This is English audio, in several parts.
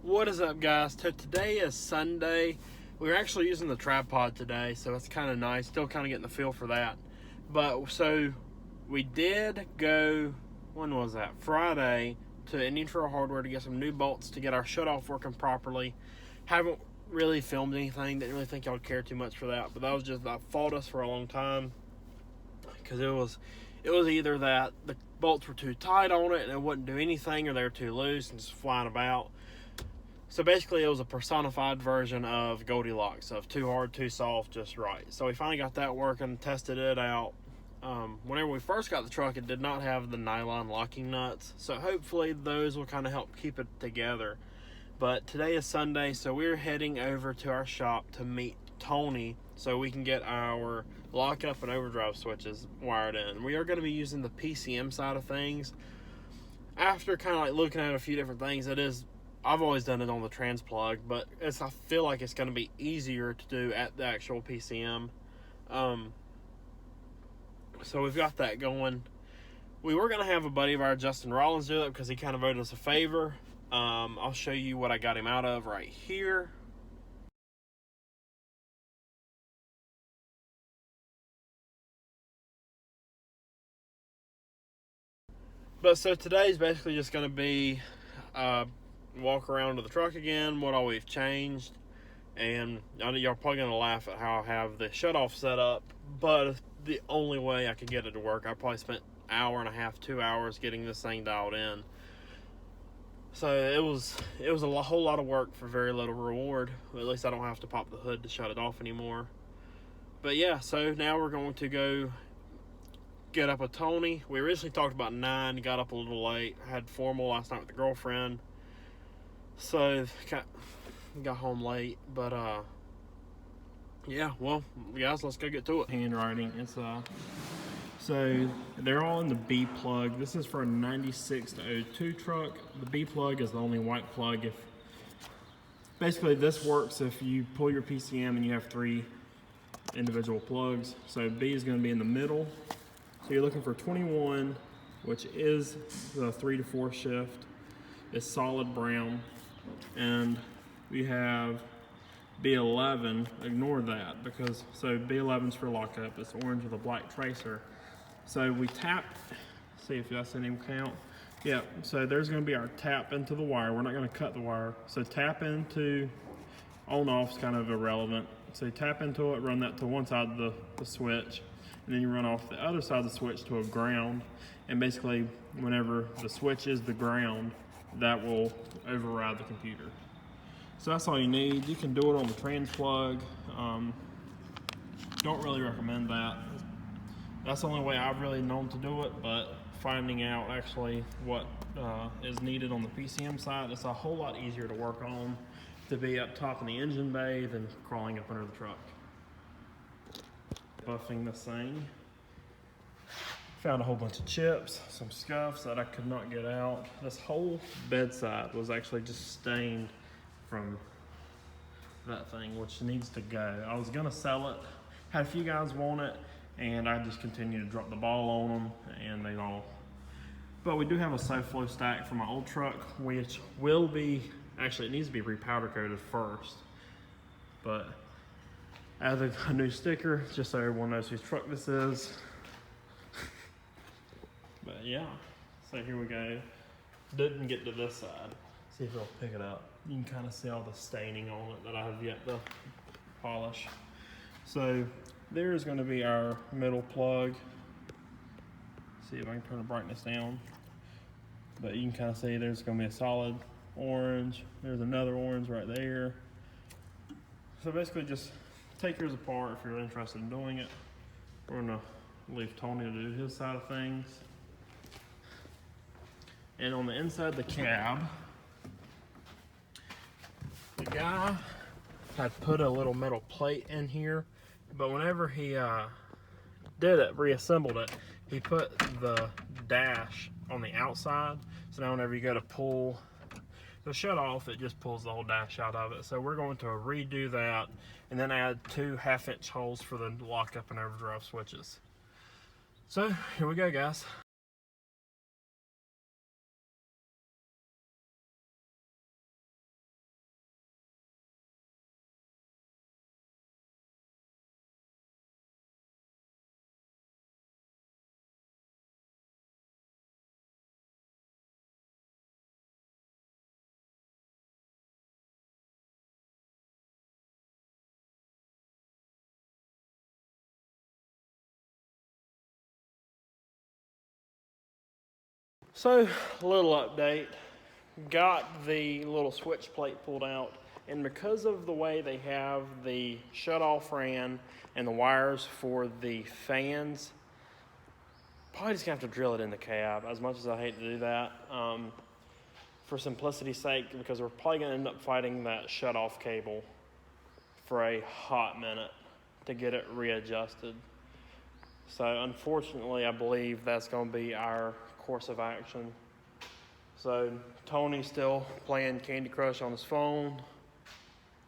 What is up, guys? So today is Sunday. We're actually using the tripod today, so it's kind of nice. Still kind of getting the feel for that. But so we did go, when was that? Friday to Indian Trail Hardware to get some new bolts to get our shutoff working properly. Haven't really filmed anything. Didn't really think y'all would care too much for that. But that was just, that fought us for a long time because it was either that the bolts were too tight on it and it wouldn't do anything, or they were too loose and just flying about. So basically it was a personified version of Goldilocks, of too hard, too soft, just right. So we finally got that working, tested it out. Whenever we first got the truck, it did not have the nylon locking nuts, so hopefully those will kind of help keep it together. But today is Sunday, so we're heading over to our shop to meet Tony so we can get our lockup and overdrive switches wired in. We are going to be using the PCM side of things. After kind of like looking at a few different things, I've always done it on the trans plug, but I feel like it's going to be easier to do at the actual PCM. So we've got that going. We were going to have a buddy of ours, Justin Rollins, do it because he kind of owed us a favor. I'll show you what I got him out of right here. But so today's basically just going to be walk around to the truck again, what all we've changed. And I know y'all probably gonna laugh at how I have the shutoff set up, but the only way I could get it to work. I probably spent an hour and a half, 2 hours getting this thing dialed in. So it was a whole lot of work for very little reward. At least I don't have to pop the hood to shut it off anymore. But yeah, so now we're going to go get up with Tony. We originally talked about 9, got up a little late. I had formal last night with the girlfriend, so got home late. But yeah, well guys, let's go get to it. Handwriting, it's so they're all in the B plug. This is for a 96 to 02 truck. The B plug is the only white plug. Basically this works if you pull your PCM and you have 3 individual plugs. So B is going to be in the middle. So you're looking for 21, which is the 3 to 4 shift. It's solid brown. And we have B11, ignore that because, so B11 is for lockup, it's orange with a black tracer. So we tap, see if that's any count. Yeah, so there's gonna be our tap into the wire. We're not gonna cut the wire. So tap into, on off is kind of irrelevant. So you tap into it, run that to one side of the switch, and then you run off the other side of the switch to a ground. And basically, whenever the switch is the ground, that will override the computer. So that's all you need. You can do it on the trans plug. Don't really recommend that. That's the only way I've really known to do it, but finding out actually what is needed on the PCM side, it's a whole lot easier to work on, to be up top in the engine bay than crawling up under the truck. Buffing this thing. Found a whole bunch of chips, some scuffs that I could not get out. This whole bedside was actually just stained from that thing, which needs to go. I was gonna sell it, had a few guys want it, and I just continued to drop the ball on them, and they all. But we do have a SoFlo stack from my old truck, which will be, actually it needs to be repowder coated first, but added a new sticker just so everyone knows whose truck this is. But yeah, so here we go. Didn't get to this side. See if it'll pick it up. You can kind of see all the staining on it that I have yet to polish. So there's going to be our middle plug. See if I can turn the brightness down. But you can kind of see there's going to be a solid orange. There's another orange right there. So basically just take yours apart if you're interested in doing it. We're going to leave Tony to do his side of things. And on the inside of the cab, the guy had put a little metal plate in here, but whenever he did it, reassembled it, he put the dash on the outside. So now whenever you go to pull the shut off, it just pulls the whole dash out of it. So we're going to redo that and then add 2 half-inch holes for the lockup and overdrive switches. So here we go, guys. So, a little update. Got the little switch plate pulled out, and because of the way they have the shut-off ran and the wires for the fans, probably just gonna have to drill it in the cab, as much as I hate to do that. For simplicity's sake, because we're probably gonna end up fighting that shut-off cable for a hot minute to get it readjusted. So unfortunately, I believe that's gonna be our course of action. So Tony's still playing Candy Crush on his phone.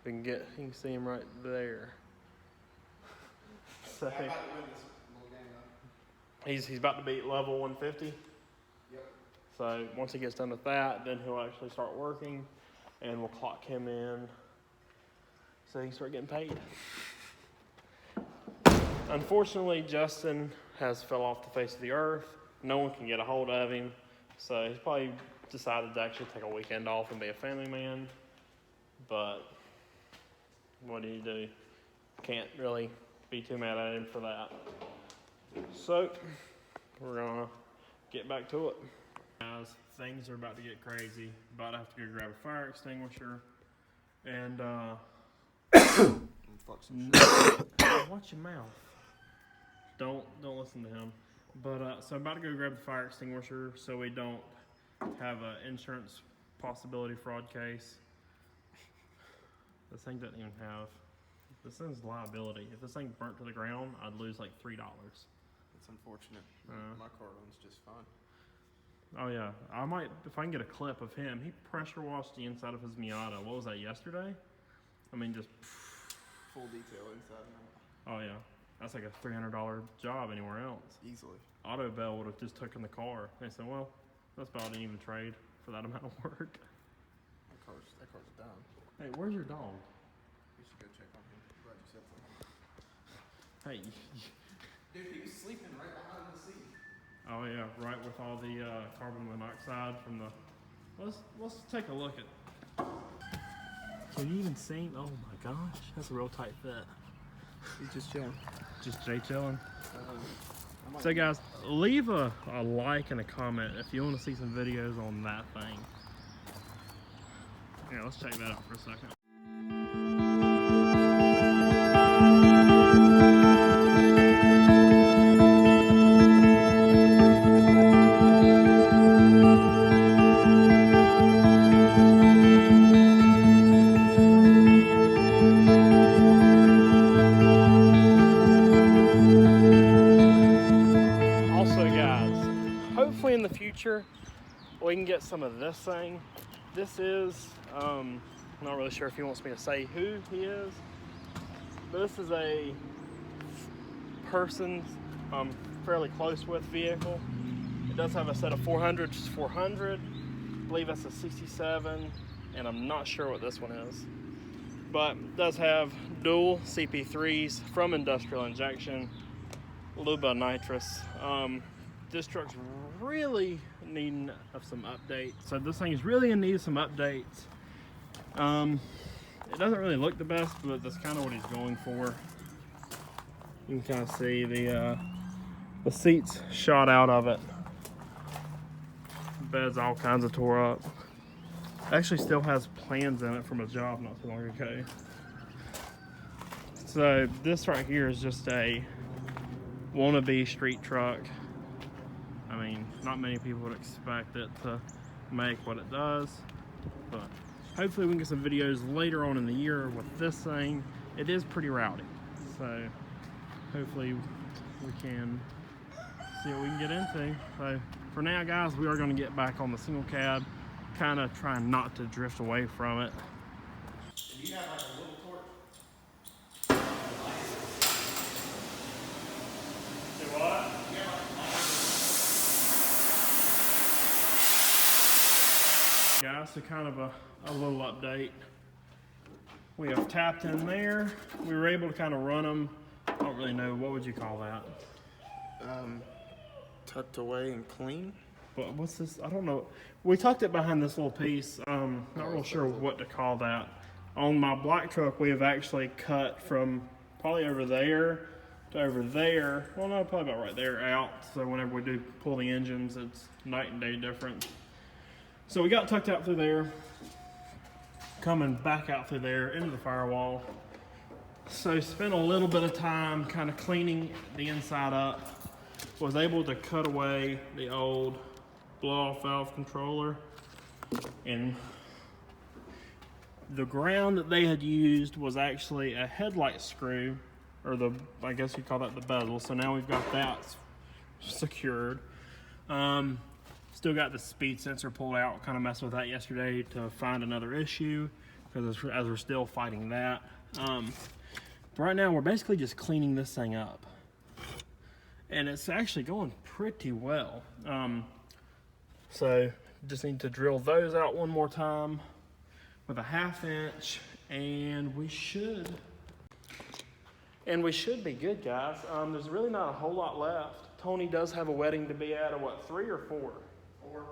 You can see him right there. So he's about to beat level 150. Yep. So once he gets done with that, then he'll actually start working, and we'll clock him in so he can start getting paid. Unfortunately, Justin has fell off the face of the earth. No one can get a hold of him, so he's probably decided to actually take a weekend off and be a family man. But what do you do? Can't really be too mad at him for that. So we're gonna get back to it. Guys, things are about to get crazy. About to have to go grab a fire extinguisher and watch your mouth. Don't listen to him. But so I'm about to go grab the fire extinguisher so we don't have an insurance possibility fraud case. This thing doesn't even have. This thing's liability. If this thing burnt to the ground, I'd lose like $3. It's unfortunate. My car runs just fine. Oh yeah, I might, if I can get a clip of him. He pressure washed the inside of his Miata. What was that, yesterday? I mean, just full detail inside and out. Oh yeah, that's like a $300 job anywhere else. Easily. Auto Bell would have just taken the car. They said, well, that's about an even trade for that amount of work. That car's down. Hey, where's your dog? You should go check on him. Glad you said something. Hey. Dude, he was sleeping right behind the seat. Oh yeah, right with all the carbon monoxide from the. Let's take a look at. Can you even see? Oh my gosh, that's a real tight fit. He's just chilling. Just Jay chilling. So guys, leave a like and a comment if you want to see some videos on that thing. Yeah, let's check that out for a second. Hopefully in the future we can get some of this thing. This is, I'm not really sure if he wants me to say who he is, but this is a person I'm fairly close with vehicle. It does have a set of 400, just 400. I believe that's a 67, and I'm not sure what this one is. But it does have dual CP3s from industrial injection, a little bit of nitrous. This truck's really needing of some updates. So this thing is really in need of some updates. It doesn't really look the best, but that's kind of what he's going for. You can kind of see the seats shot out of it. Bed's all kinds of tore up. It actually still has plans in it from a job not too long ago. So this right here is just a wannabe street truck. I mean, not many people would expect it to make what it does, but hopefully we can get some videos later on in the year with this thing. It is pretty rowdy, so hopefully we can see what we can get into. So for now, guys, we are going to get back on the single cab, kind of trying not to drift away from it. And you have like a little torch? Do what? Guys, so kind of a little update. We have tapped in there. We were able to kind of run them. I don't really know, what would you call that? Tucked away and clean. But what's this? I don't know. We tucked it behind this little piece. Not real sure what to call that. On my black truck, we have actually cut from probably over there to over there. Well, no, probably about right there out. So whenever we do pull the engines, it's night and day difference. So we got tucked out through there, coming back out through there into the firewall. So spent a little bit of time kind of cleaning the inside up. Was able to cut away the old blow-off valve controller, and the ground that they had used was actually a headlight screw, or I guess you call that the bezel. So now we've got that secured. Still got the speed sensor pulled out, kind of messed with that yesterday to find another issue, because as we're still fighting that. But right now we're basically just cleaning this thing up, and it's actually going pretty well. So just need to drill those out one more time with a 1/2 inch, and we should be good, guys. There's really not a whole lot left. Tony does have a wedding to be at, or what, 3 or 4? 4.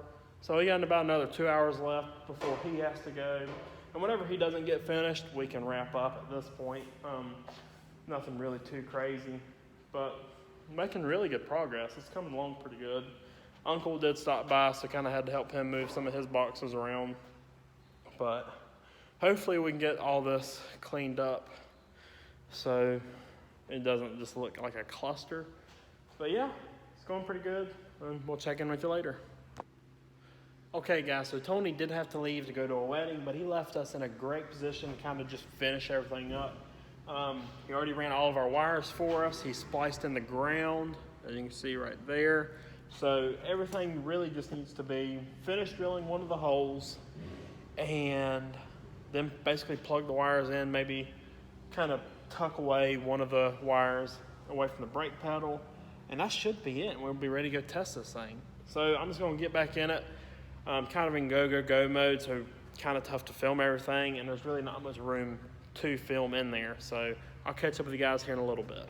So we got about another 2 hours left before he has to go. And whenever he doesn't get finished, we can wrap up at this point. Nothing really too crazy, but making really good progress. It's coming along pretty good. Uncle did stop by, so kind of had to help him move some of his boxes around. But hopefully we can get all this cleaned up so it doesn't just look like a cluster. But yeah, it's going pretty good, and we'll check in with you later. Okay, guys, so Tony did have to leave to go to a wedding, but he left us in a great position to kind of just finish everything up. He already ran all of our wires for us. He spliced in the ground, as you can see right there. So everything really just needs to be finished drilling one of the holes, and then basically plug the wires in, maybe kind of tuck away one of the wires away from the brake pedal, and that should be it. We'll be ready to go test this thing. So I'm just going to get back in it. Kind of in go mode, so kind of tough to film everything, and there's really not much room to film in there. So I'll catch up with you guys here in a little bit.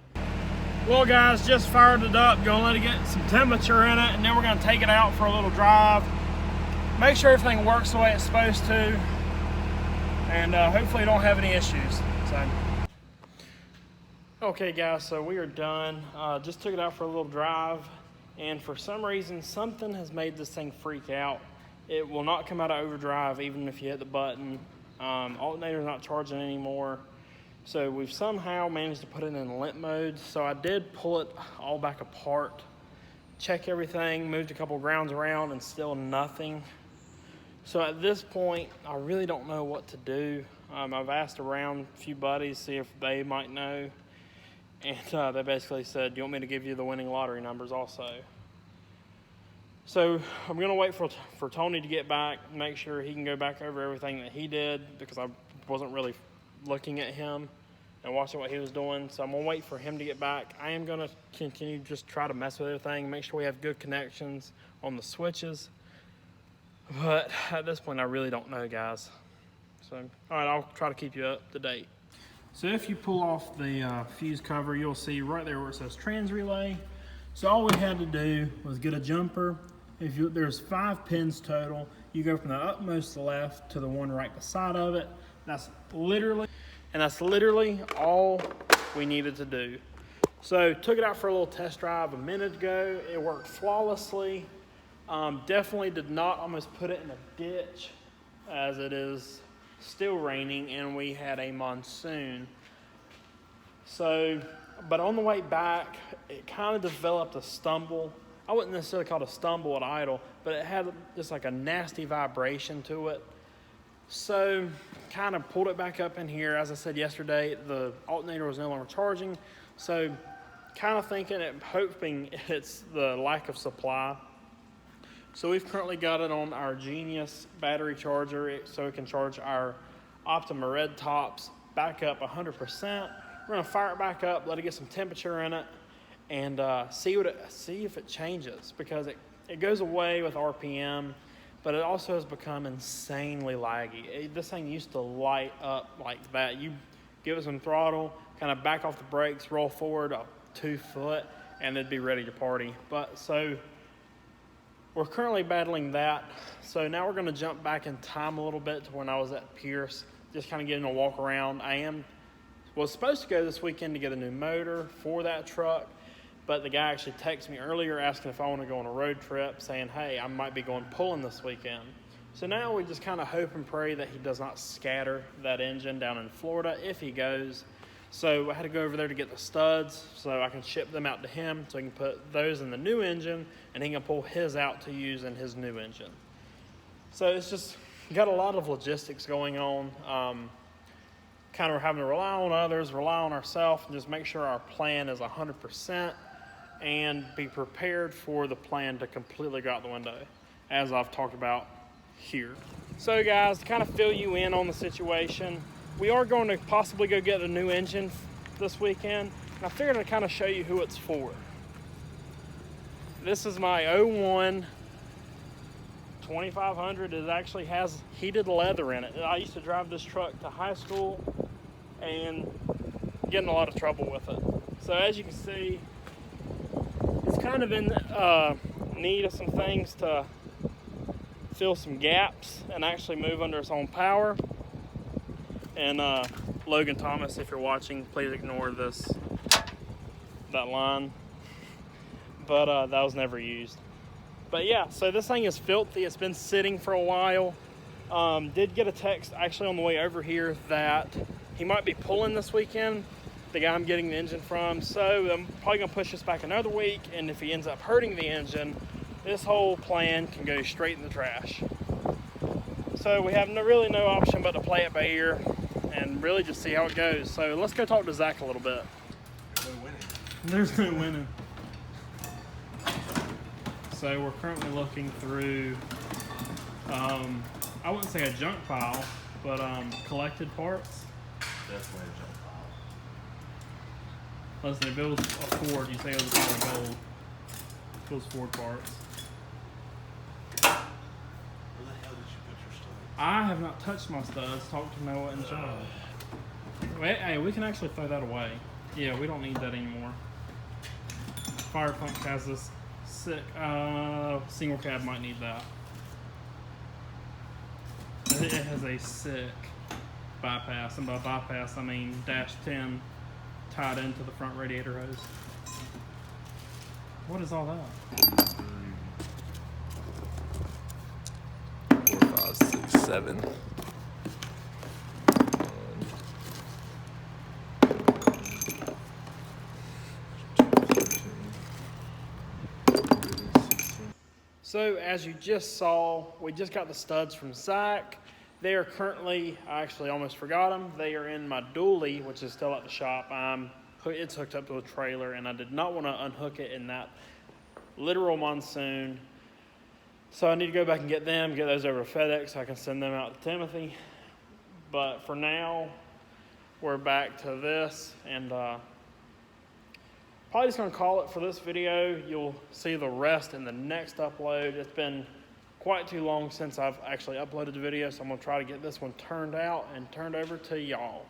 Well, guys, just fired it up, gonna let it get some temperature in it, and then we're gonna take it out for a little drive. Make sure everything works the way it's supposed to, and hopefully don't have any issues. So, okay, guys, so we are done. Just took it out for a little drive, and for some reason, something has made this thing freak out. It will not come out of overdrive even if you hit the button. Alternator's not charging anymore. So we've somehow managed to put it in limp mode. So I did pull it all back apart, check everything, moved a couple grounds around, and still nothing. So at this point, I really don't know what to do. I've asked around a few buddies, see if they might know. And they basically said, "Do you want me to give you the winning lottery numbers also?" So I'm gonna wait for Tony to get back, make sure he can go back over everything that he did, because I wasn't really looking at him and watching what he was doing. So I'm gonna wait for him to get back. I am gonna continue just try to mess with everything, make sure we have good connections on the switches. But at this point, I really don't know, guys. So, all right, I'll try to keep you up to date. So if you pull off the fuse cover, you'll see right there where it says trans relay. So all we had to do was get a jumper. There's 5 pins total. You go from the utmost left to the one right beside of it. That's literally all we needed to do. So took it out for a little test drive a minute ago. It worked flawlessly. Definitely did not almost put it in a ditch, as it is still raining and we had a monsoon. So, but on the way back, it kind of developed a stumble. I wouldn't necessarily call it a stumble at idle, but it had just like a nasty vibration to it. So kind of pulled it back up in here. As I said yesterday, the alternator was no longer charging. So kind of hoping it's the lack of supply. So we've currently got it on our Genius battery charger, so it can charge our Optima Red tops back up 100%. We're gonna fire it back up, let it get some temperature in it, and see if it changes, because it goes away with RPM, but it also has become insanely laggy. This thing used to light up like that. You give it some throttle, kind of back off the brakes, roll forward a 2 foot, and it'd be ready to party. But so we're currently battling that. So now we're gonna jump back in time a little bit to when I was at Pierce, just kind of getting a walk around. I am Was supposed to go this weekend to get a new motor for that truck, but the guy actually texted me earlier asking if I want to go on a road trip, saying, hey, I might be going pulling this weekend. So now we just kind of hope and pray that he does not scatter that engine down in Florida if he goes. So I had to go over there to get the studs so I can ship them out to him so he can put those in the new engine and he can pull his out to use in his new engine. So it's just got a lot of logistics going on. Kind of having to rely on others, rely on ourselves, and just make sure our plan is 100% and be prepared for the plan to completely go out the window, as I've talked about here. So guys, to kind of fill you in on the situation, we are going to possibly go get a new engine this weekend, and I figured I'd kind of show you who it's for. This is my 01 2500. It actually has heated leather in it. I used to drive this truck to high school and get in a lot of trouble with it. So as you can see, it's kind of in need of some things to fill some gaps and actually move under its own power. And Logan Thomas, if you're watching, please ignore that line. But that was never used. But yeah, so this thing is filthy. It's been sitting for a while. Did get a text actually on the way over here that he might be pulling this weekend, the guy I'm getting the engine from. So I'm probably gonna push this back another week, and if he ends up hurting the engine, this whole plan can go straight in the trash. So we have really no option but to play it by ear and really just see how it goes. So let's go talk to Zach a little bit. There's no winning. So we're currently looking through, I wouldn't say a junk pile, but collected parts. Definitely a junk pile. Listen, if it was a Ford, you say it was a pile of gold. If it was Ford parts. Where the hell did you put your stuff? I have not touched my studs. Talk to Noah and John. Wait, hey, we can actually throw that away. Yeah, we don't need that anymore. Fire pump has this sick, single cab might need that. It has a sick bypass, and by bypass I mean -10 tied into the front radiator hose. What is all that? 4, 5, 6, 7. So as you just saw, we just got the studs from Zach. They are currently, I actually almost forgot them. They are in my dually, which is still at the shop. It's hooked up to a trailer, and I did not want to unhook it in that literal monsoon. So I need to go back and get those over to FedEx so I can send them out to Timothy. But for now, we're back to this, and probably just gonna call it for this video. You'll see the rest in the next upload. It's been quite too long since I've actually uploaded the video, so I'm gonna try to get this one turned out and turned over to y'all.